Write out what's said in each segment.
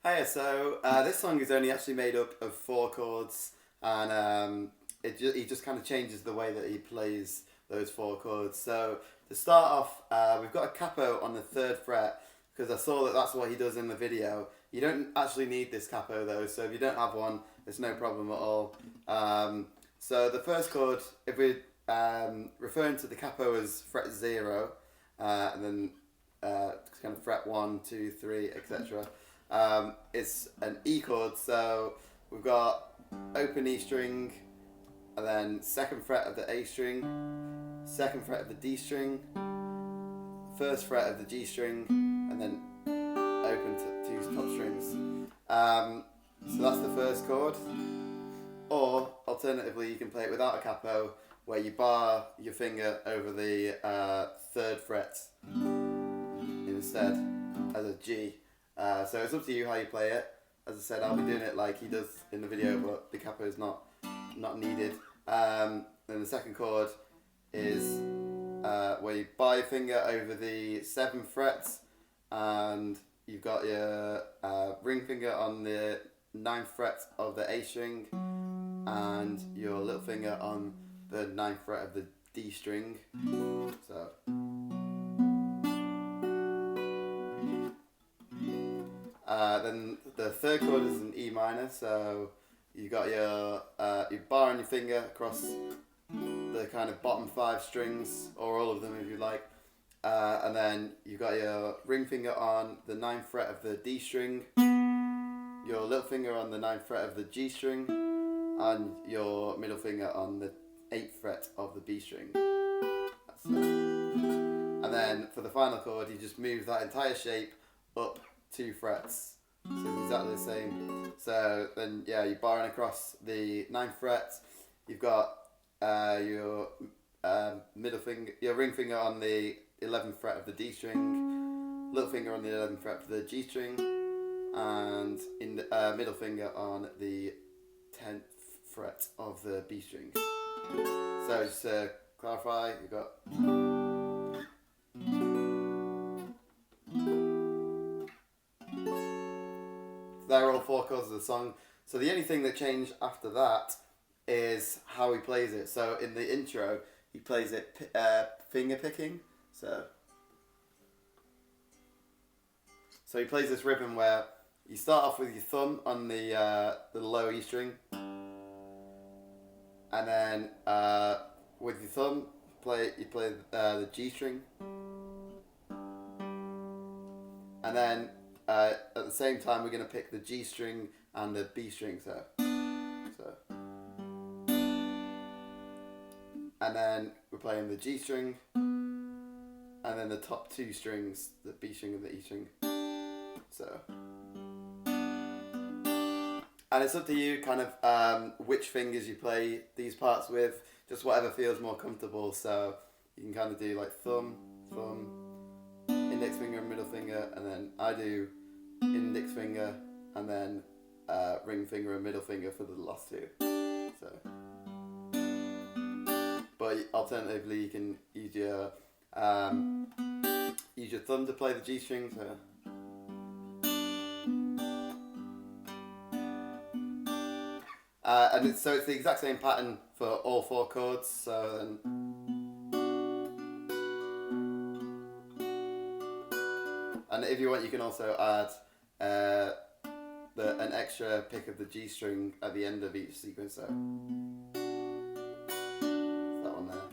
Hiya, so this song is only actually made up of four chords, and he just kind of changes the way that he plays those four chords. So to start off, we've got a capo on the third fret because I saw that that's what he does in the video. You don't actually need this capo though, so if you don't have one, it's no problem at all. So the first chord, if we're referring to the capo as fret 0, and then kind of fret 1, 2, 3, etc. It's an E chord, so we've got open E string, and then second fret of the A string, second fret of the D string, first fret of the G string, and then open to two top strings. So that's the first chord. Or alternatively, you can play it without a capo, where you bar your finger over the third fret instead as a G. So it's up to you how you play it. As I said, I'll be doing it like he does in the video, but the capo is not needed. Then the second chord is where you bar your finger over the 7th fret, and you've got your ring finger on the 9th fret of the A string, and your little finger on the 9th fret of the D string. So. Then the third chord is an E minor, so you got your bar on your finger across the kind of bottom 5 strings, or all of them if you like, and then you've got your ring finger on the 9th fret of the D string, your little finger on the 9th fret of the G string, and your middle finger on the 8th fret of the B string. That's it. And then for the final chord, you just move that entire shape up 2 frets. So it's exactly the same. So then, yeah, you're barring across the 9th fret. You've got your middle finger, your ring finger on the 11th fret of the D string, little finger on the 11th fret of the G string, and in the, middle finger on the 10th fret of the B string. So just to clarify, you've got. They're all 4 chords of the song. So the only thing that changed after that is how he plays it. So in the intro, he plays it finger picking. So he plays this rhythm where you start off with your thumb on the low E string, and then with your thumb you play the G string, and then at the same time we're going to pick the G string and the B string, so and then we're playing the G string, and then the top 2 strings, the B string and the E string, so. And it's up to you kind of which fingers you play these parts with, just whatever feels more comfortable. So you can kind of do like thumb, index finger and middle finger, and then I do index finger and then ring finger and middle finger for the last 2. So, but alternatively you can use your thumb to play the G string. So. And it's the exact same pattern for all 4 chords. So then, and if you want, you can also add an extra pick of the G string at the end of each sequence. So that one there.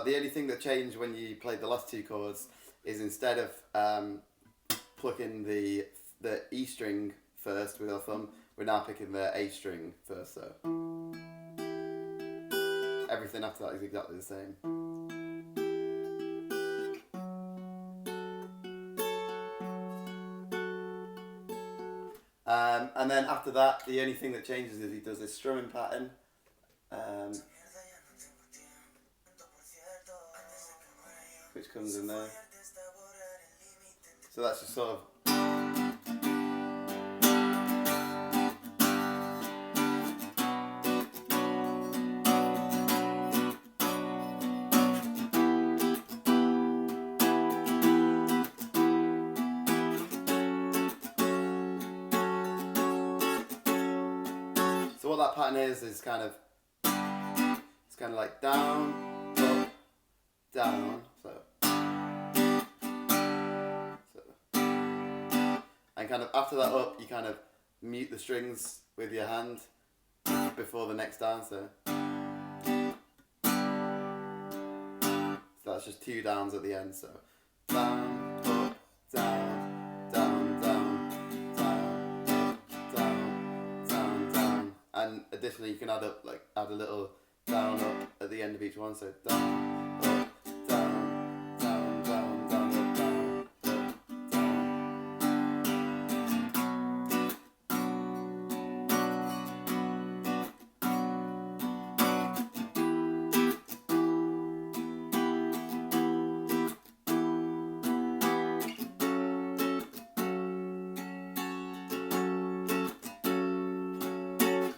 The only thing that changed when you played the last 2 chords is instead of plucking the E string first with our thumb, we're now picking the A string first, so everything after that is exactly the same. And then after that, the only thing that changes is he does this strumming pattern, which comes in there. So that's just sort of. So what that pattern is kind of, it's kind of like down, up, down. So and kind of after that up, you kind of mute the strings with your hand before the next down. So that's just 2 downs at the end. So down, up, down, down, down, down, down, down, down. And additionally, you can add a little down, up at the end of each one. So down, up, down, down, down, down, up, down, up, down.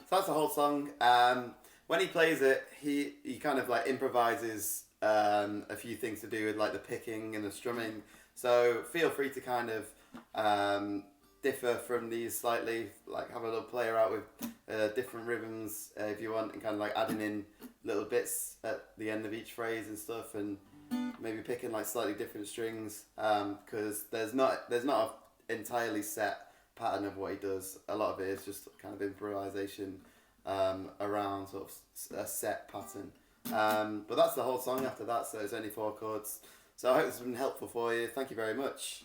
So that's the whole song. When he plays it, he kind of like improvises a few things to do with like the picking and the strumming. So feel free to kind of differ from these slightly, like have a little play around with different rhythms if you want, and kind of like adding in little bits at the end of each phrase and stuff, and maybe picking like slightly different strings, because there's not an entirely set pattern of what he does. A lot of it is just kind of improvisation around sort of a set pattern. But that's the whole song after that, so it's only 4 chords. So I hope it's been helpful for you. Thank you very much.